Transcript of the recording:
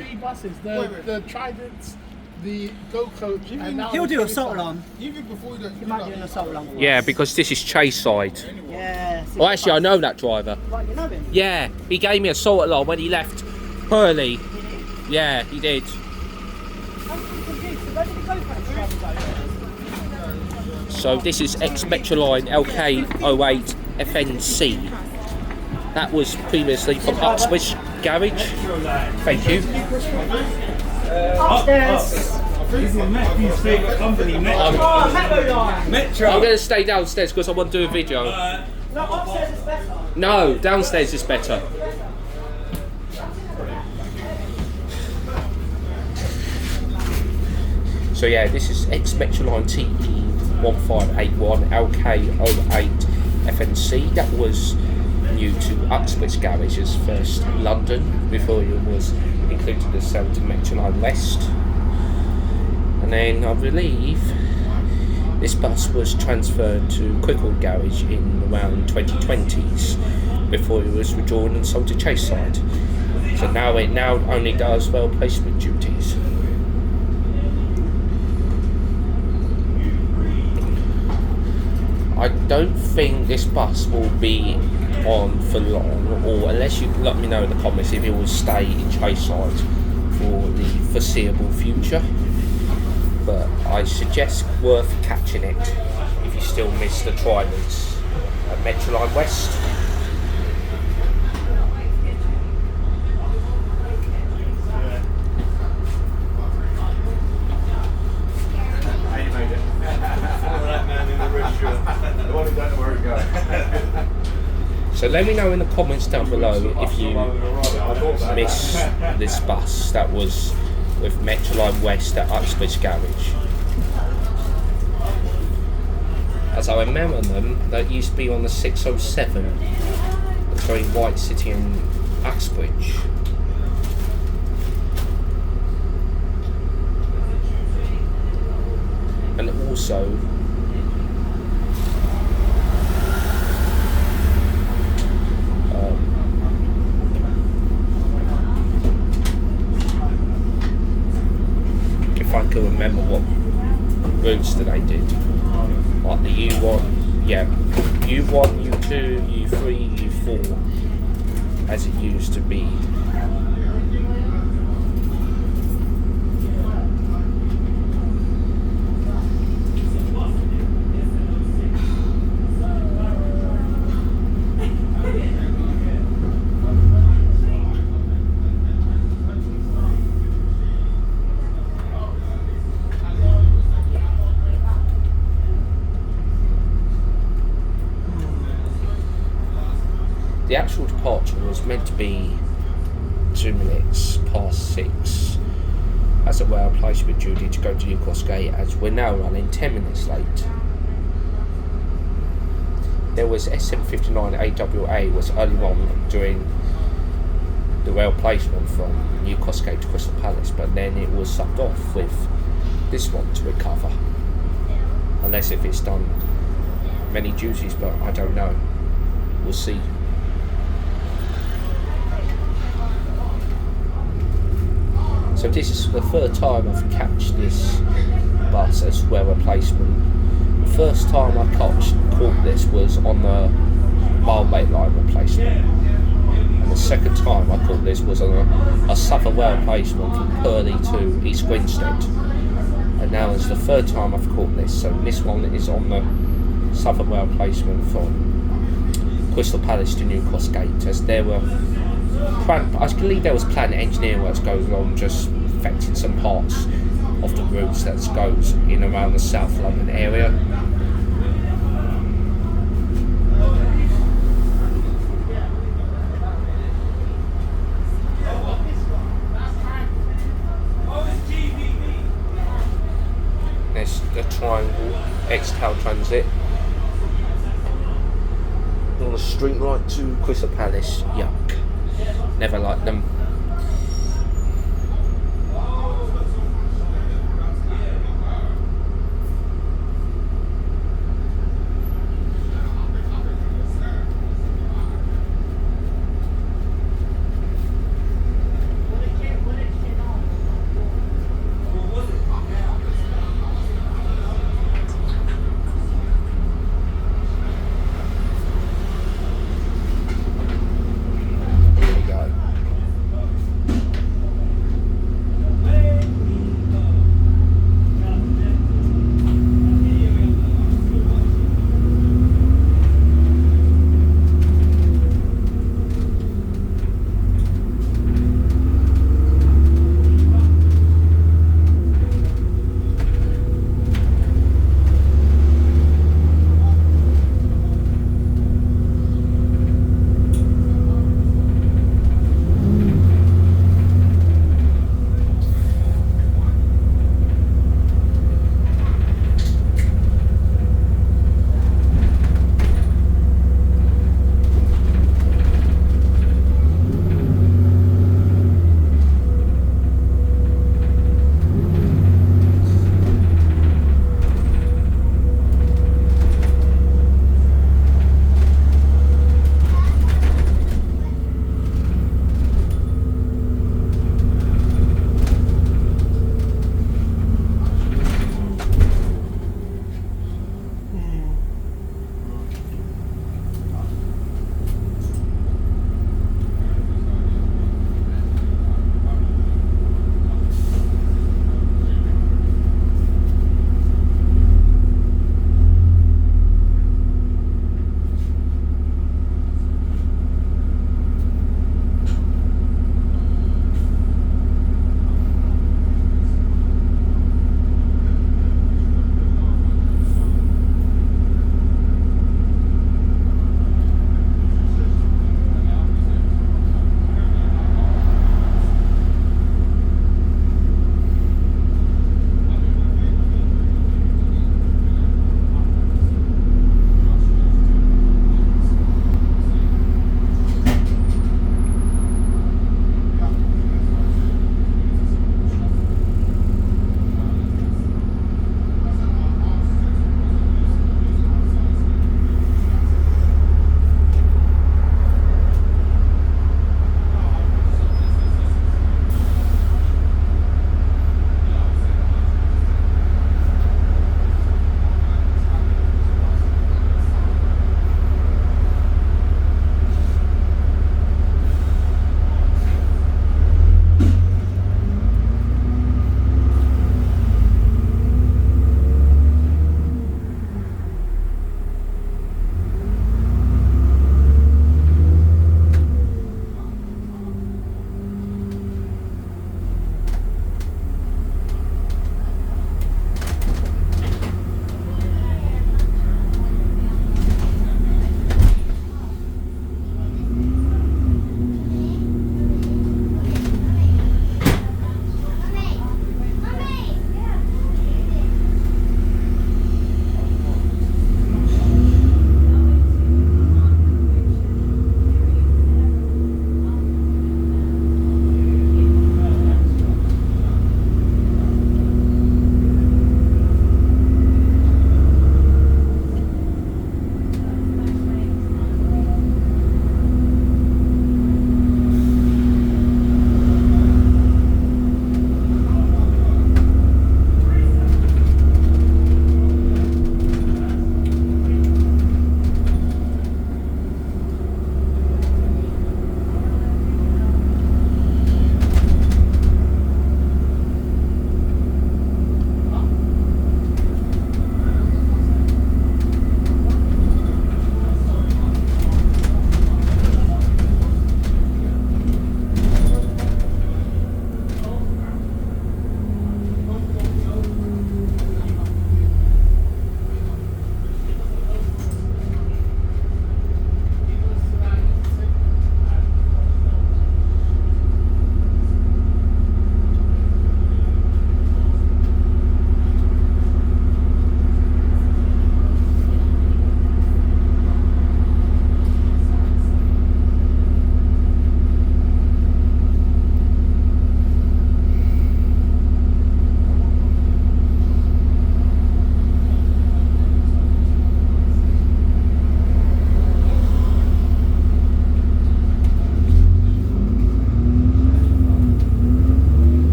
three buses, the Tridents, the Go Coach, and now He'll do a assault alarm. Even before you He might do an assault alarm. Yeah, because this is Chaseside. Yeah. Well, actually, I know that driver. Right, you know him? Yeah, he gave me a assault alarm when he left early. Yeah, he did. So this is ex-Metroline LK08 FNC. That was previously from Uxbridge Garage. Thank you. Upstairs. This is Matthew's favourite company, Metroline. Metro. I'm going to stay downstairs because I want to do a video. No, upstairs is better. No, downstairs is better. So yeah, this is ex-Metroline TE1581 LK08 FNC. That was new to Uxbridge Garage's first London before it was included as sale to Metroline West. And then I believe this bus was transferred to Cricklewood Garage in around 2020s before it was withdrawn and sold to Chaseside. So now it only does well placement duties. I don't think this bus will be on for long, or unless you let me know in the comments if it will stay in Chaseside for the foreseeable future. But I suggest worth catching it if you still miss the Tridents at Metroline West. So let me know in the comments down below if you miss this bus that was with Metroline West at Uxbridge Garage. As I remember them, that used to be on the 607 between White City and Uxbridge. And also if I can remember what routes that I did, like the U1, yeah, U1, U2, U3, U4, as it used to be. The actual departure was meant to be 2 minutes past 6 as a rail placement duty to go to New Cross Gate, as we're now running 10 minutes late. There was SM59 AWA was early on doing the rail placement from New Cross Gate to Crystal Palace, but then it was subbed off with this one to recover, unless if it's done many duties, but I don't know, we'll see. So this is the third time I've catched this bus as rail replacement. The first time I caught this was on the Railway line replacement, and the second time I caught this was on a Southern rail replacement from Purley to East Grinstead, and now it's the third time I've caught this. So this one is on the Southern rail replacement from Crystal Palace to New Cross Gate, as there were I believe there was planned engineering works going on, just affecting some parts of the routes that goes in around the South London area. There's the Triangle X-Town Transit on the street right to Crystal Palace. Yuck. Never liked them.